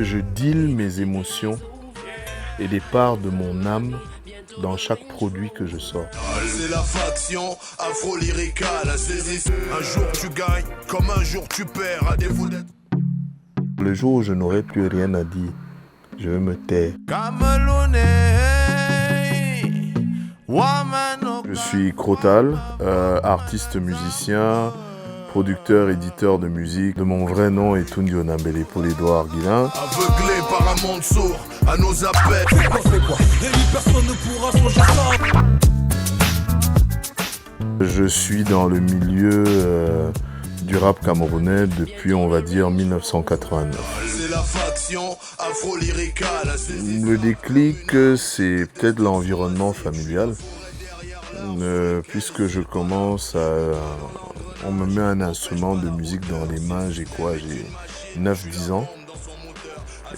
Je deal mes émotions et des parts de mon âme dans chaque produit que je sors. C'est la faction afro-lyricale. Un jour tu gagnes, comme un jour tu perds. À défaut d'être. Le jour où je n'aurai plus rien à dire, je vais me taire. Je suis Crotal, artiste musicien, producteur, éditeur de musique. De mon vrai nom est Tundio Nambele Paul Édouard Guilin. Aveuglé par un monde sourd à nos appels. Personne ne pourra changer ça. Je suis dans le milieu du rap camerounais depuis, on va dire, 1989. C'est la faction afro-lyricale. Le déclic, c'est peut-être l'environnement familial. Puisque je commence à... On me met un instrument de musique dans les mains, j'ai 9-10 ans.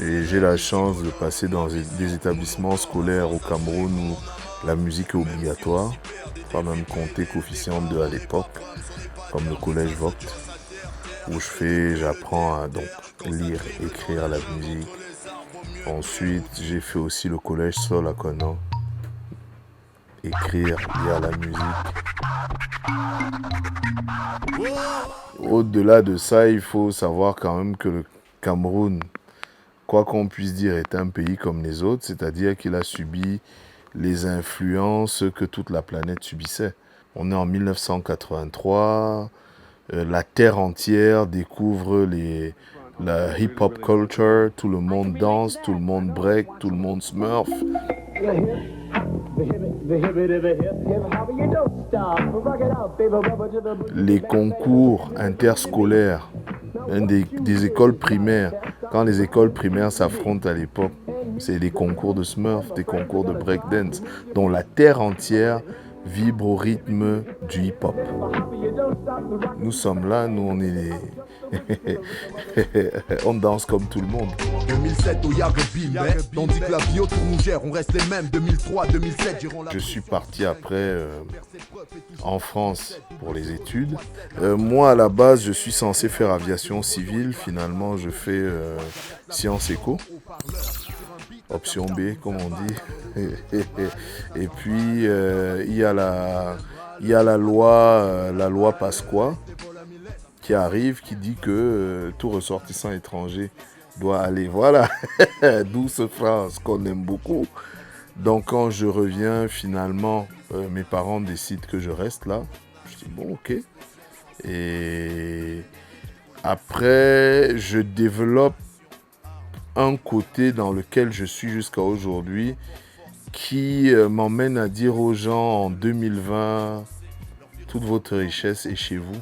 Et j'ai la chance de passer dans des établissements scolaires au Cameroun où la musique est obligatoire. Pas même compter coefficient 2 à l'époque, comme le collège Vogt, où j'apprends à donc lire, écrire la musique. Ensuite, j'ai fait aussi le collège Sol à Conan. Écrire, lire la musique. Au-delà de ça, il faut savoir quand même que le Cameroun, quoi qu'on puisse dire, est un pays comme les autres, c'est-à-dire qu'il a subi les influences que toute la planète subissait. On est en 1983, la terre entière découvre la hip-hop culture, tout le monde danse, tout le monde break, tout le monde smurf. Les concours interscolaires des écoles primaires, quand les écoles primaires s'affrontent à l'époque, c'est des concours de smurf, des concours de breakdance, dont la terre entière vibre au rythme du hip-hop. Nous sommes là, nous on est on danse comme tout le monde. 2007 au Yagbi, mais tandis que la vie autour nous gère, on reste les mêmes. 2003, 2007, je suis parti après en France pour les études. Moi à la base, je suis censé faire aviation civile. Finalement, je fais sciences éco. Option B, comme on dit. Et puis, il y a la loi Pasqua qui arrive, qui dit que tout ressortissant étranger doit aller. Voilà, douce France qu'on aime beaucoup. Donc, quand je reviens, finalement, mes parents décident que je reste là. Je dis, bon, ok. Et après, je développe un côté dans lequel je suis jusqu'à aujourd'hui qui m'emmène à dire aux gens en 2020, toute votre richesse est chez vous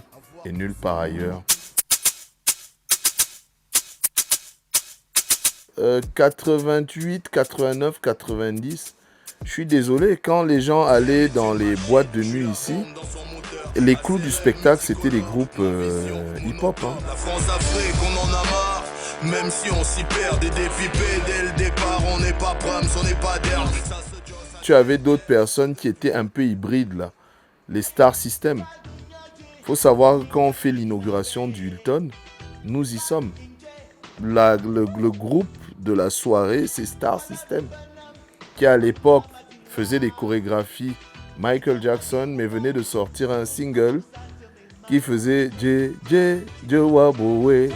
et nulle part ailleurs. 88, 89, 90, je suis désolé, quand les gens allaient dans les boîtes de nuit ici, les clous du spectacle, c'était les groupes hip-hop. Hein. La France-Afrique, on en a marre. Même si on s'y perd, des défis dès le départ, on n'est pas Prams, on n'est pas d'herbe. Tu avais d'autres personnes qui étaient un peu hybrides là, les Star System. Faut savoir quand on fait l'inauguration du Hilton, nous y sommes. Le groupe de la soirée, c'est Star System, qui à l'époque faisait des chorégraphies Michael Jackson, mais venait de sortir un single qui faisait J Wabowe.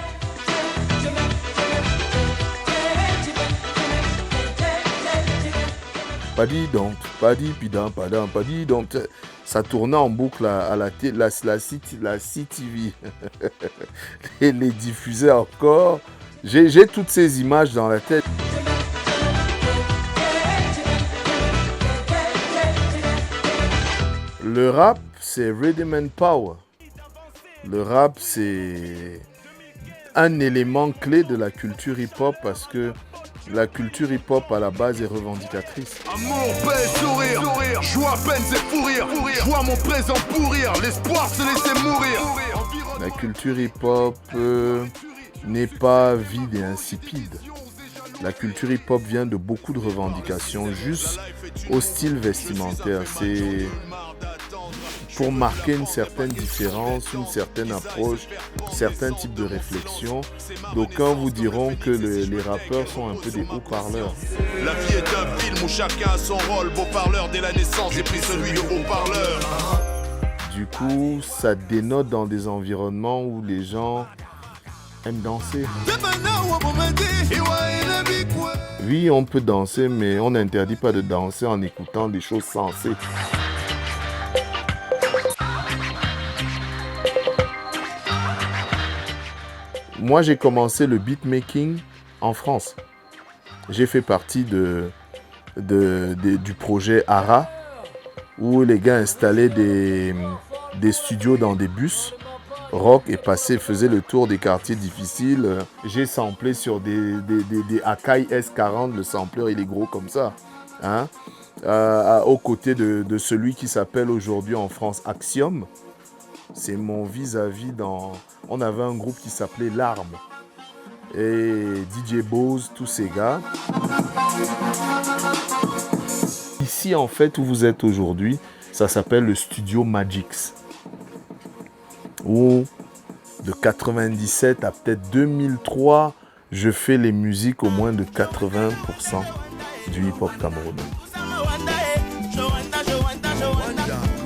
Padi donc, padi pidam, padam, padi donc. Ça tournait en boucle à la CTV. Et les diffusait encore. J'ai toutes ces images dans la tête. Le rap, c'est Rhythm and Power. Le rap, c'est un élément clé de la culture hip-hop parce que la culture hip-hop à la base est revendicatrice. Amour, paix, sourire, joie, peine, c'est fou rire. Joie mon présent pourrir, l'espoir se laisser mourir. La culture hip-hop n'est pas vide et insipide. La culture hip-hop vient de beaucoup de revendications, juste au style vestimentaire. pour marquer une certaine différence, une certaine approche, certains types de réflexions. D'aucuns vous diront que les rappeurs sont un peu des haut-parleurs. La vie est un film où chacun a son rôle. Beau parleur dès la naissance, j'ai pris celui de haut-parleur. Du coup, ça dénote dans des environnements où les gens aiment danser. Oui, on peut danser, mais on n'interdit pas de danser en écoutant des choses sensées. Moi, j'ai commencé le beatmaking en France. J'ai fait partie du projet ARA, où les gars installaient des studios dans des bus. Rock est passé, faisait le tour des quartiers difficiles. J'ai samplé sur des Akai S40, le sampleur il est gros comme ça. Hein? Aux côtés de celui qui s'appelle aujourd'hui en France Axiom. C'est mon vis-à-vis dans... On avait un groupe qui s'appelait L'Arme. Et DJ Bose, tous ces gars. Ici, en fait, où vous êtes aujourd'hui, ça s'appelle le studio Magix. Où, de 97 à peut-être 2003, je fais les musiques au moins de 80% du hip-hop camerounais.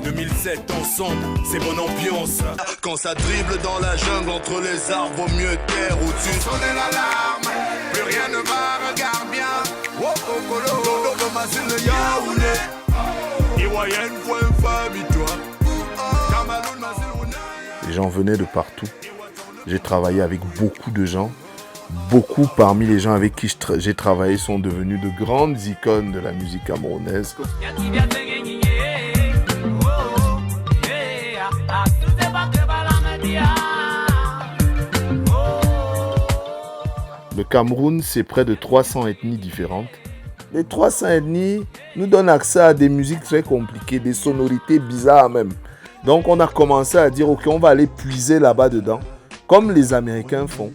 2007 ensemble, c'est bonne ambiance. Quand ça dribble dans la jungle entre les arbres, vaut mieux terre au-dessus. Sonnez l'alarme, plus rien ne va, regarde bien. Les gens venaient de partout. J'ai travaillé avec beaucoup de gens. Beaucoup parmi les gens avec qui j'ai travaillé sont devenus de grandes icônes de la musique camerounaise. Le Cameroun, c'est près de 300 ethnies différentes. Les 300 ethnies nous donnent accès à des musiques très compliquées, des sonorités bizarres même. Donc on a commencé à dire, ok, on va aller puiser là-bas dedans, comme les Américains font,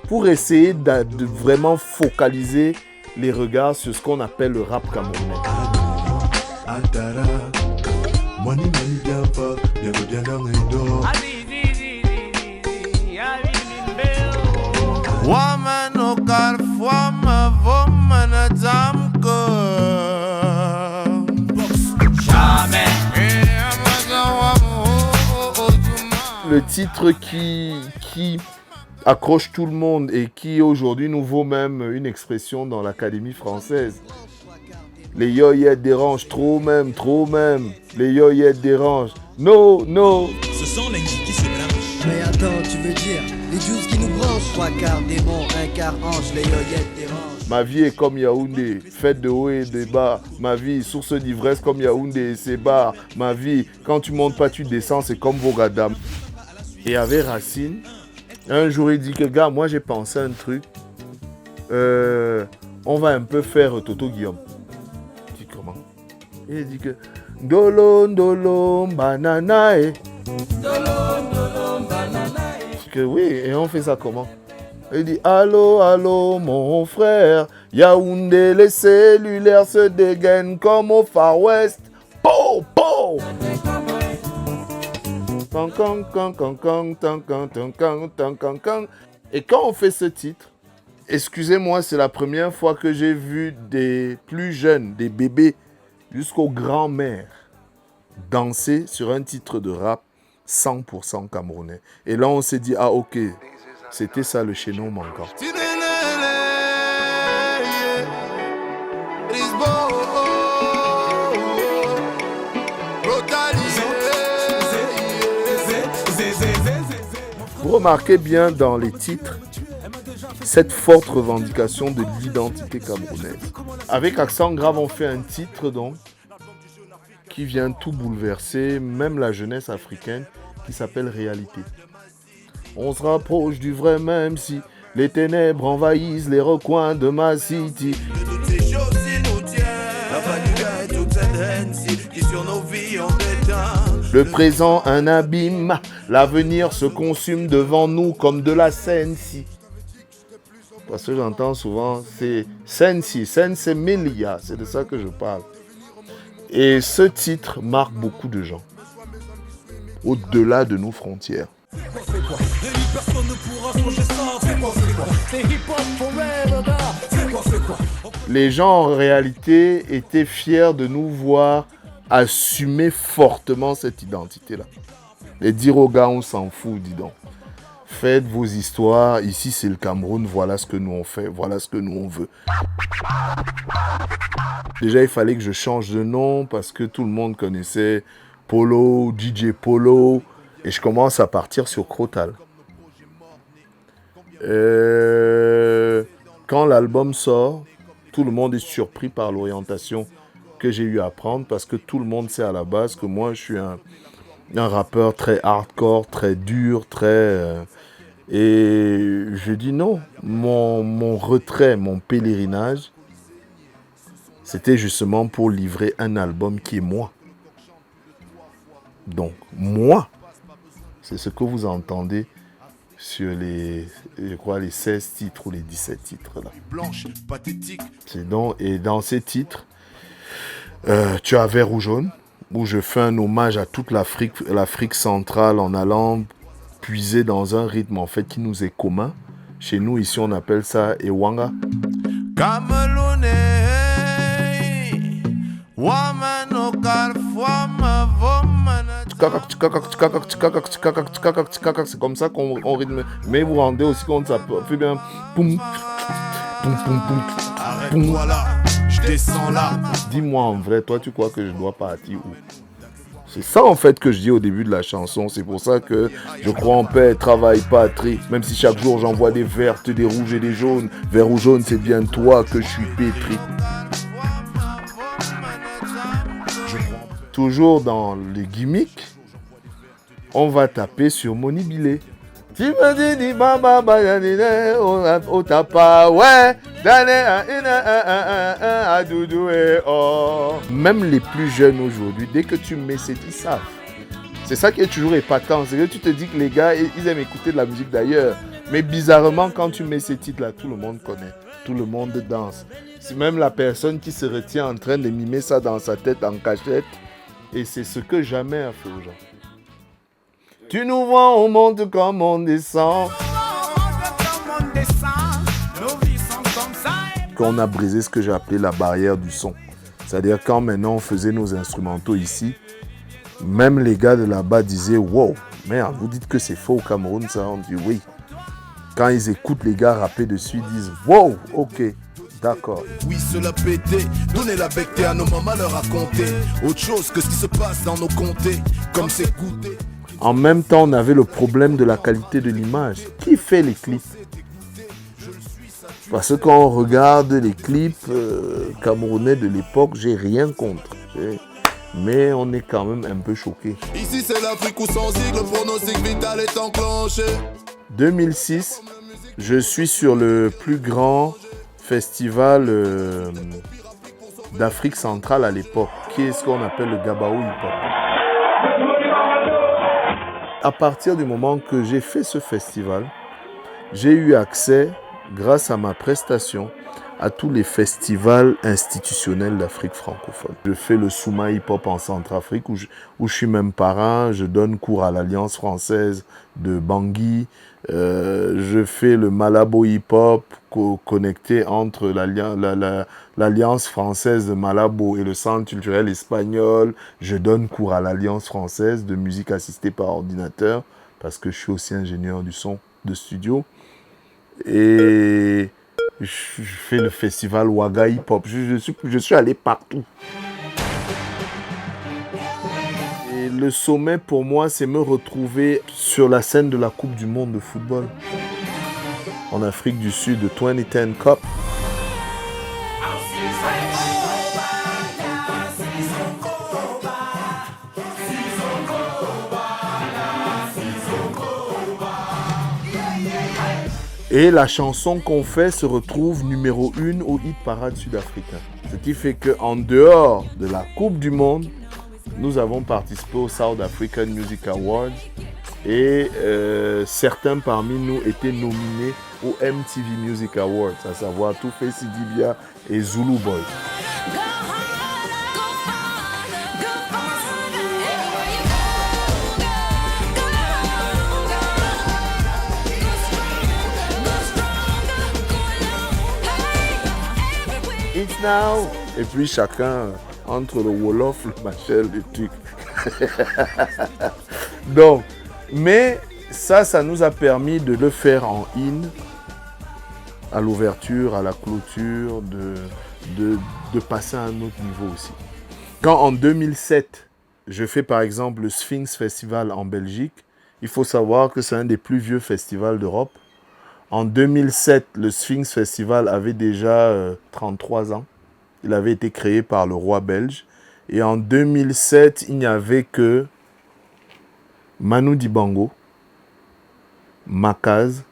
pour essayer de vraiment focaliser les regards sur ce qu'on appelle le rap camerounais. Le titre qui accroche tout le monde et qui aujourd'hui nous vaut même une expression dans l'Académie française. Les yoyettes dérangent trop même. Les yoyettes dérangent. No. Ce sont les qui se branchent. Mais attends, tu veux dire les 12 qui nous branchent. 3 quarts démon, 1 quart ange, les yoyettes dérangent. Ma vie est comme Yaoundé, faite de haut et de bas. Ma vie, source d'ivresse comme Yaoundé et ses bars. Ma vie, quand tu montes pas, tu descends, c'est comme Vogadam. Et avec Racine, un jour il dit que gars, moi j'ai pensé à un truc. On va un peu faire Toto Guillaume. Je dis comment? Il dit que Dolon, bananae. Dolon, bananae. Je dis que oui, et on fait ça comment? Il dit allô, mon frère. Yaoundé, les cellulaires se dégainent comme au Far West. Po, po. Et quand on fait ce titre, excusez-moi, c'est la première fois que j'ai vu des plus jeunes, des bébés, jusqu'aux grands-mères, danser sur un titre de rap 100% camerounais. Et là, on s'est dit, ah ok, c'était ça le chaînon manquant. Vous remarquez bien dans les titres cette forte revendication de l'identité camerounaise. Avec Accent Grave, on fait un titre donc qui vient tout bouleverser, même la jeunesse africaine, qui s'appelle Réalité. On se rapproche du vrai même si les ténèbres envahissent les recoins de ma city. Le présent un abîme, l'avenir se consume devant nous comme de la Sensi. Parce que j'entends souvent, c'est Sensi, Sensi Milia, c'est de ça que je parle. Et ce titre marque beaucoup de gens. au-delà de nos frontières. Les gens en réalité étaient fiers de nous voir assumer fortement cette identité-là. Et dire aux gars, on s'en fout, dis donc. Faites vos histoires, ici c'est le Cameroun, voilà ce que nous on fait, voilà ce que nous on veut. Déjà il fallait que je change de nom parce que tout le monde connaissait Polo, DJ Polo, et je commence à partir sur Crotal. Quand l'album sort, tout le monde est surpris par l'orientation que j'ai eu à prendre parce que tout le monde sait à la base que moi je suis un rappeur très hardcore, très dur, très... et je dis non, mon retrait, mon pèlerinage, c'était justement pour livrer un album qui est moi. Donc, moi, c'est ce que vous entendez sur les 16 titres ou les 17 titres là. C'est donc, et dans ces titres, tu as Vert ou Jaune, où je fais un hommage à toute l'Afrique centrale en allant puiser dans un rythme en fait qui nous est commun. Chez nous, ici, on appelle ça Ewanga. C'est comme ça qu'on rythme. Mais vous rendez aussi compte, ça fait bien. Poum, poum, poum, poum. Arrête-toi là, je descends là. Dis-moi en vrai, toi, tu crois que je dois partir où? C'est ça en fait que je dis au début de la chanson. C'est pour ça que je crois en paix, travail, patrie. Même si chaque jour j'envoie des vertes, des rouges et des jaunes. Vert ou jaune, c'est bien toi que je suis pétri. Toujours dans les gimmicks, on va taper sur Moni Bilé. Tu me dis baba au tapa, ouais, à doudou et oh. Même les plus jeunes aujourd'hui, dès que tu mets ces titres, ils savent. C'est ça qui est toujours épatant, c'est que tu te dis que les gars, ils aiment écouter de la musique d'ailleurs. Mais bizarrement, quand tu mets ces titres-là, tout le monde connaît, tout le monde danse. C'est même la personne qui se retient en train de mimer ça dans sa tête en cachette. Et c'est ce que jamais a fait aux gens. Tu nous vois, on monte comme on descend. Qu'on a brisé ce que j'ai appelé la barrière du son. C'est-à-dire quand maintenant on faisait nos instrumentaux ici, même les gars de là-bas disaient « Wow, merde, vous dites que c'est faux au Cameroun, ça ?» On dit « Oui. » Quand ils écoutent les gars rapper dessus, ils disent « Wow, ok. » D'accord. Oui, cela pété, donner la bectée à nos mamans, leur raconter autre chose que ce qui se passe dans nos comtés, comme c'est goûté. En même temps, on avait le problème de la qualité de l'image. Qui fait les clips? Parce que quand on regarde les clips camerounais de l'époque, j'ai rien contre. Mais on est quand même un peu choqué. Ici, c'est l'Afrique où sensible, le pronostic vital est enclenché. 2006, je suis sur le plus grand festival d'Afrique centrale à l'époque, qui est ce qu'on appelle le Gabaou Hip Hop. À partir du moment que j'ai fait ce festival, j'ai eu accès, grâce à ma prestation, à tous les festivals institutionnels d'Afrique francophone. Je fais le Souma Hip Hop en Centrafrique, où je suis même parrain. Je donne cours à l'Alliance française de Bangui. Je fais le Malabo Hip Hop connecté entre l'Alliance française de Malabo et le Centre culturel espagnol. Je donne cours à l'Alliance française de musique assistée par ordinateur parce que je suis aussi ingénieur du son de studio. Et je fais le festival Ouaga Hip Hop. Je suis allé partout. Et le sommet pour moi, c'est me retrouver sur la scène de la Coupe du Monde de football en Afrique du Sud, de 2010 Cup. Et la chanson qu'on fait se retrouve numéro 1 au hit parade sud-africain. Ce qui fait qu'en dehors de la Coupe du Monde, nous avons participé au South African Music Awards et certains parmi nous étaient nominés au MTV Music Awards, à savoir Toufé Sidibia et Zulu Boy. now. Et puis chacun, entre le Wolof, le machin, le truc. Donc, mais ça nous a permis de le faire en in, à l'ouverture, à la clôture, de passer à un autre niveau aussi. Quand en 2007, je fais par exemple le Sphinx Festival en Belgique, il faut savoir que c'est un des plus vieux festivals d'Europe. En 2007, le Sphinx Festival avait déjà 33 ans. Il avait été créé par le roi belge. Et en 2007, il n'y avait que Manu Dibango, Makaz,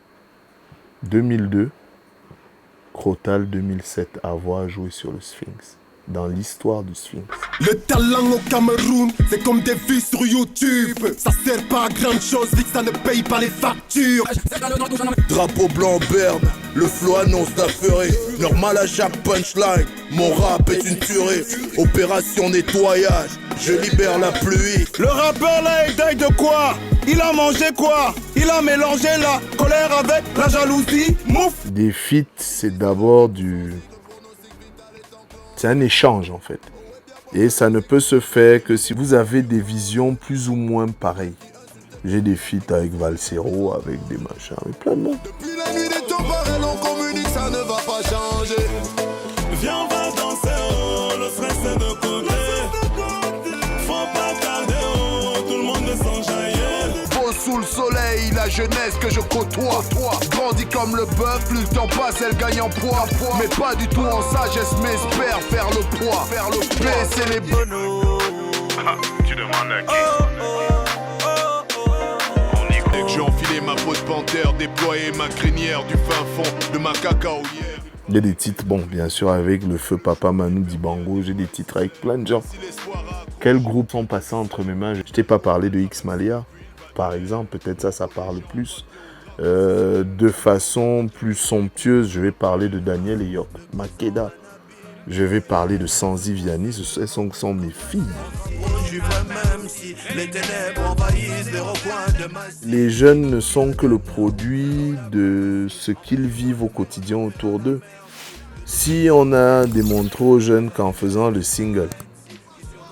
2002, Crotal 2007 à avoir joué sur le Sphinx, dans l'histoire du Sphinx. Le talent au Cameroun, c'est comme des vues sur YouTube. Ça sert pas à grand chose, vu que ça ne paye pas les factures. Drapeau blanc berne, le flow annonce la furie. Normal à chaque punchline, mon rap est une tuerie. Opération nettoyage, je libère la pluie. Le rappeur là, il dingue de quoi? Il a mangé quoi? Il a mélangé la colère avec la jalousie. Mouf. Des feats, c'est d'abord c'est un échange en fait. Et ça ne peut se faire que si vous avez des visions plus ou moins pareilles. J'ai des feats avec Valsero, avec des machins, avec plein de monde. Depuis la nuit des temps pareils, on communique, ça ne va pas changer. Viens, on va danser, oh, le stress est de côté. Faut pas tarder, oh, tout le monde veut s'enjailler. Beau sous le soleil, la jeunesse que je côtoie. Grandis comme le bœuf, plus le temps passe, elle gagne en poids. Mais pas du tout en sagesse, mais espère faire le poids. Baisser les bonhommes. Tu demandes à qui? J'ai enfilé ma peau de panthère, déployé ma crinière du fin fond de ma cacaoyère. Il y a des titres, bon, bien sûr, avec le feu Papa Manu Dibango, j'ai des titres avec plein de gens. Quels groupes sont passés entre mes mains? Je t'ai pas parlé de X Malia, par exemple, peut-être ça parle plus. De façon plus somptueuse, je vais parler de Daniel et Yok, Makeda. Je vais parler de Sanzi Vianney, ce sont mes filles. Les jeunes ne sont que le produit de ce qu'ils vivent au quotidien autour d'eux. Si on a démontré aux jeunes qu'en faisant le single,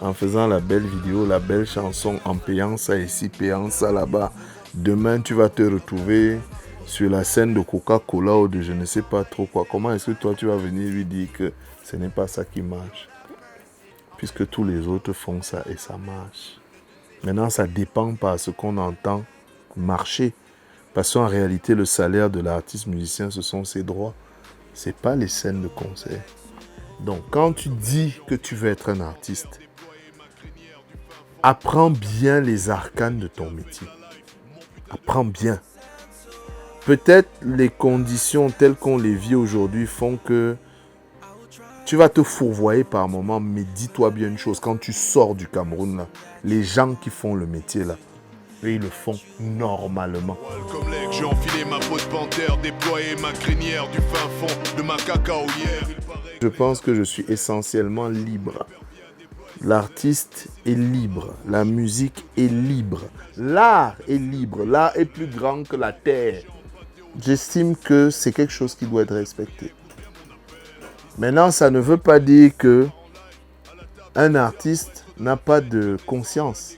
en faisant la belle vidéo, la belle chanson, en payant ça ici, payant ça là-bas, demain tu vas te retrouver sur la scène de Coca-Cola ou de je ne sais pas trop quoi. Comment est-ce que toi tu vas venir lui dire que ce n'est pas ça qui marche? Puisque tous les autres font ça et ça marche. Maintenant, ça dépend par ce qu'on entend marcher. Parce qu'en réalité, le salaire de l'artiste musicien, ce sont ses droits. Ce n'est pas les scènes de concert. Donc, quand tu dis que tu veux être un artiste, apprends bien les arcanes de ton métier. Apprends bien. Peut-être les conditions telles qu'on les vit aujourd'hui font que tu vas te fourvoyer par moment, mais dis-toi bien une chose, quand tu sors du Cameroun, là, les gens qui font le métier, là, eux, ils le font normalement. Comme l'aigle, j'ai enfilé ma peau de panthère, déployé ma crinière du fin fond de ma cacaoyère. Je pense que je suis essentiellement libre. L'artiste est libre, la musique est libre, l'art est libre, l'art est plus grand que la terre. J'estime que c'est quelque chose qui doit être respecté. Maintenant, ça ne veut pas dire que un artiste n'a pas de conscience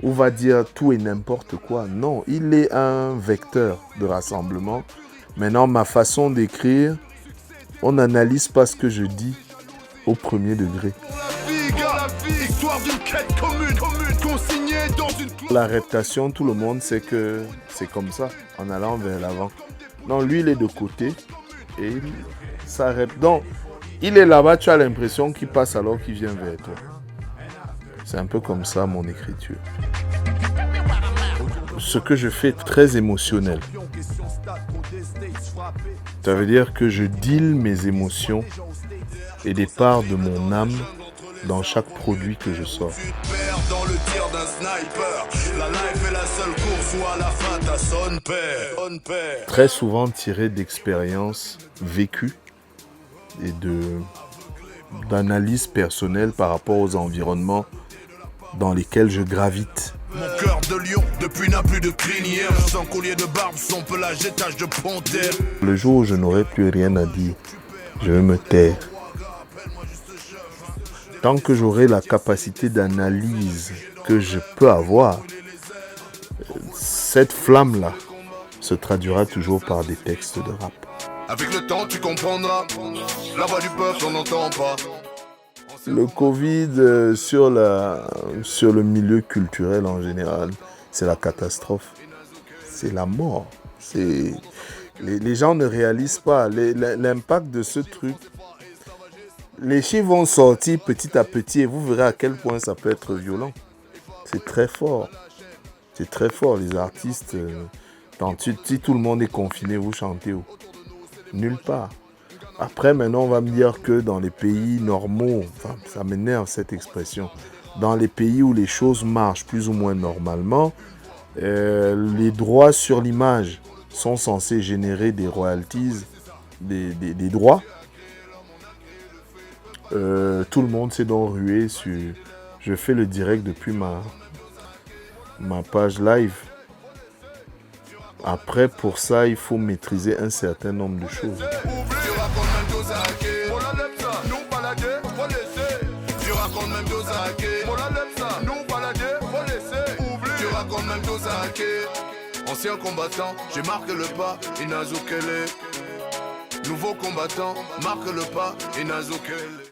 ou va dire tout et n'importe quoi. Non, il est un vecteur de rassemblement. Maintenant, ma façon d'écrire, on n'analyse pas ce que je dis au premier degré. La réputation, tout le monde sait que c'est comme ça, en allant vers l'avant. Non, lui, il est de côté et il s'arrête. Donc, il est là-bas, tu as l'impression qu'il passe alors qu'il vient vers toi. C'est un peu comme ça mon écriture. Ce que je fais est très émotionnel. Ça veut dire que je deal mes émotions et des parts de mon âme dans chaque produit que je sors. Très souvent tiré d'expériences vécues et d'analyses personnelles par rapport aux environnements dans lesquels je gravite. Mon cœur de lion, depuis n'a plus de crinière. Sans collier de barbe, son pelage étage de panthère. Le jour où je n'aurai plus rien à dire, je vais me taire. tant que j'aurai la capacité d'analyse que je peux avoir, cette flamme-là se traduira toujours par des textes de rap. Avec le temps, tu comprendras. La voix du peuple, on n'entend pas. Le Covid sur le milieu culturel en général, c'est la catastrophe. C'est la mort. Les gens ne réalisent pas l'impact de ce truc. Les chiffres vont sortir petit à petit et vous verrez à quel point ça peut être violent. C'est très fort. C'est très fort. Les artistes, si tout le monde est confiné, vous chantez où? Nulle part. Après, maintenant, on va me dire que dans les pays normaux, enfin, ça m'énerve cette expression, dans les pays où les choses marchent plus ou moins normalement, les droits sur l'image sont censés générer des royalties, des droits. Tout le monde s'est donc rué sur... Je fais le direct depuis ma page live. Après, pour ça, il faut maîtriser un certain nombre de choses. Ancien combattant, j'ai marqué le pas, Inazo Kele. Nouveau combattant, marque le pas, Inazo Kele.